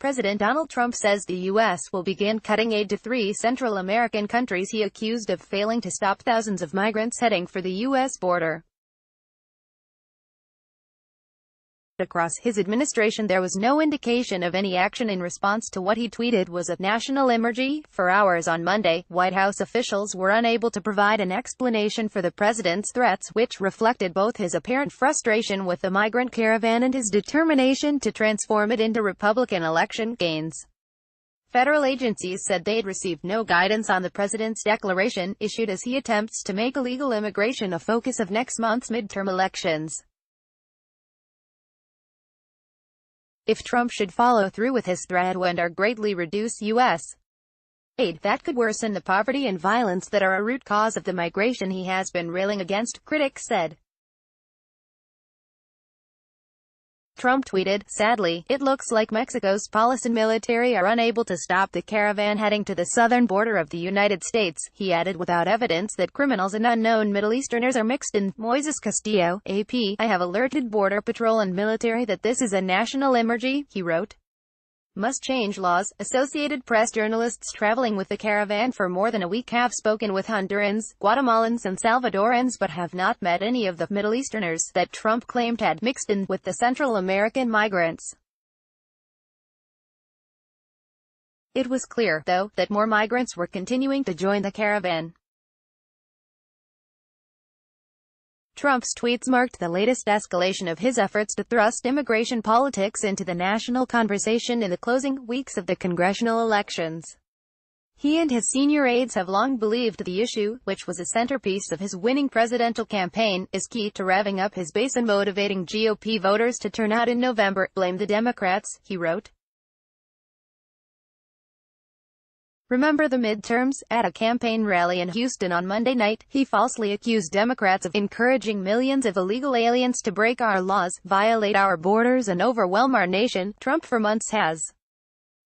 President Donald Trump says the U.S. will begin cutting aid to 3 Central American countries he accused of failing to stop thousands of migrants heading for the U.S. border. Across his administration, there was no indication of any action in response to what he tweeted was a national emergency. For hours on Monday, White House officials were unable to provide an explanation for the president's threats, which reflected both his apparent frustration with the migrant caravan and his determination to transform it into Republican election gains. Federal agencies said they'd received no guidance on the president's declaration, issued as he attempts to make illegal immigration a focus of next month's midterm elections. If Trump should follow through with his threat or greatly reduce U.S. aid, that could worsen the poverty and violence that are a root cause of the migration he has been railing against, critics said. Trump tweeted, "Sadly, it looks like Mexico's police and military are unable to stop the caravan heading to the southern border of the United States." He added, "Without evidence that criminals and unknown Middle Easterners are mixed in." Moises Castillo, AP, "I have alerted Border Patrol and military that this is a national emergency," he wrote. Must change laws. Associated Press journalists traveling with the caravan for more than a week have spoken with Hondurans, Guatemalans and Salvadorans but have not met any of the Middle Easterners that Trump claimed had mixed in with the Central American migrants. It was clear, though, that more migrants were continuing to join the caravan. Trump's tweets marked the latest escalation of his efforts to thrust immigration politics into the national conversation in the closing weeks of the congressional elections. He and his senior aides have long believed the issue, which was a centerpiece of his winning presidential campaign, is key to revving up his base and motivating GOP voters to turn out in November. "Blame the Democrats," he wrote. "Remember the midterms?" At a campaign rally in Houston on Monday night, he falsely accused Democrats of encouraging millions of illegal aliens to break our laws, violate our borders and overwhelm our nation. Trump for months has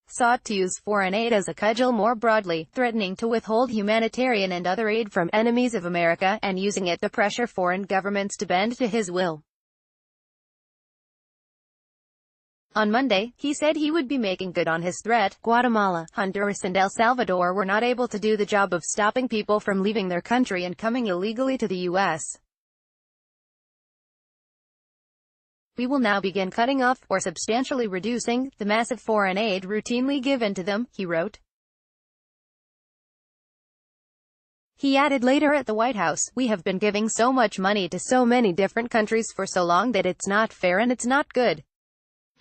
sought to use foreign aid as a cudgel more broadly, threatening to withhold humanitarian and other aid from enemies of America, and using it to pressure foreign governments to bend to his will. On Monday, he said he would be making good on his threat. Guatemala, Honduras and El Salvador were not able to do the job of stopping people from leaving their country and coming illegally to the U.S. "We will now begin cutting off, or substantially reducing, the massive foreign aid routinely given to them," he wrote. He added later at the White House, "We have been giving so much money to so many different countries for so long that it's not fair and it's not good.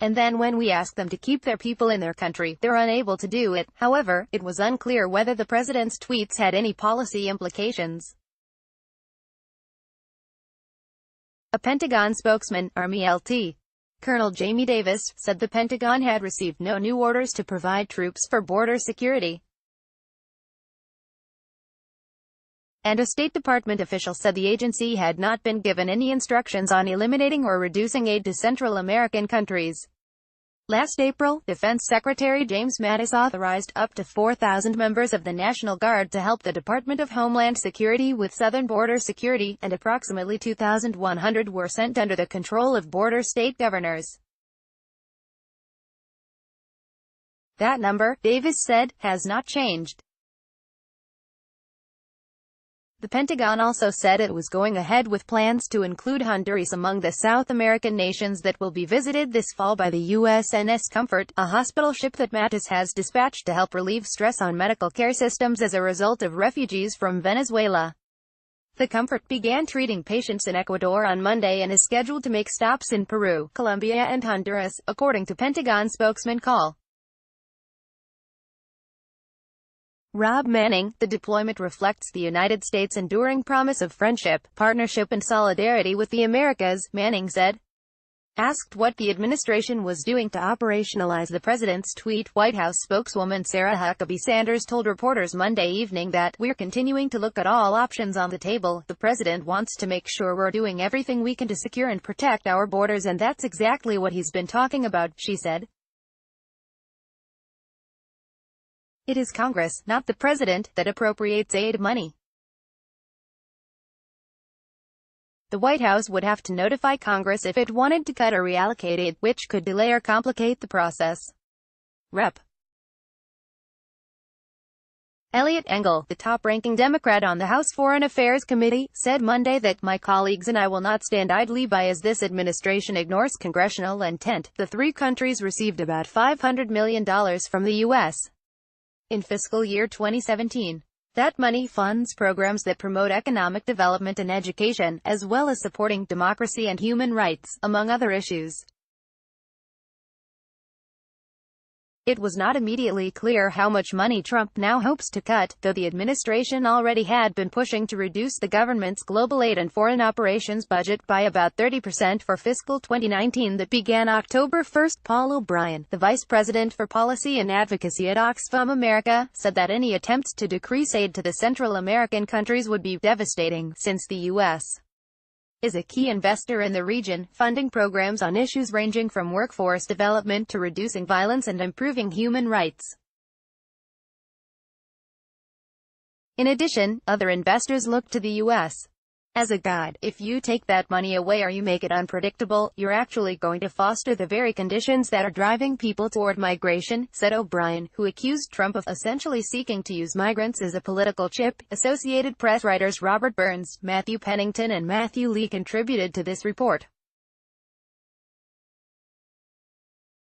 And then when we ask them to keep their people in their country, they're unable to do it." However, it was unclear whether the president's tweets had any policy implications. A Pentagon spokesman, Army LT. Colonel Jamie Davis, said the Pentagon had received no new orders to provide troops for border security. And a State Department official said the agency had not been given any instructions on eliminating or reducing aid to Central American countries. Last April, Defense Secretary James Mattis authorized up to 4,000 members of the National Guard to help the Department of Homeland Security with southern border security, and approximately 2,100 were sent under the control of border state governors. That number, Davis said, has not changed. The Pentagon also said it was going ahead with plans to include Honduras among the South American nations that will be visited this fall by the USNS Comfort, a hospital ship that Mattis has dispatched to help relieve stress on medical care systems as a result of refugees from Venezuela. The Comfort began treating patients in Ecuador on Monday and is scheduled to make stops in Peru, Colombia and Honduras, according to Pentagon spokesman Col. Rob Manning. The deployment reflects the United States' enduring promise of friendship, partnership and solidarity with the Americas, Manning said. Asked what the administration was doing to operationalize the president's tweet, White House spokeswoman Sarah Huckabee Sanders told reporters Monday evening that, "We're continuing to look at all options on the table. The president wants to make sure we're doing everything we can to secure and protect our borders, and that's exactly what he's been talking about," she said. "It is Congress, not the president, that appropriates aid money. The White House would have to notify Congress if it wanted to cut or reallocate aid, which could delay or complicate the process." Rep. Eliot Engel, the top-ranking Democrat on the House Foreign Affairs Committee, said Monday that my colleagues and I will not stand idly by as this administration ignores congressional intent. The three countries received about $500 million from the U.S. in fiscal year 2017. That money funds programs that promote economic development and education, as well as supporting democracy and human rights, among other issues. It was not immediately clear how much money Trump now hopes to cut, though the administration already had been pushing to reduce the government's global aid and foreign operations budget by about 30% for fiscal 2019 that began October 1. Paul O'Brien, the vice president for policy and advocacy at Oxfam America, said that any attempt to decrease aid to the Central American countries would be devastating, since the U.S. is a key investor in the region, funding programs on issues ranging from workforce development to reducing violence and improving human rights. In addition, other investors look to the U.S. as a guide. If you take that money away or you make it unpredictable, you're actually going to foster the very conditions that are driving people toward migration, said O'Brien, who accused Trump of essentially seeking to use migrants as a political chip. Associated Press writers Robert Burns, Matthew Pennington and Matthew Lee contributed to this report.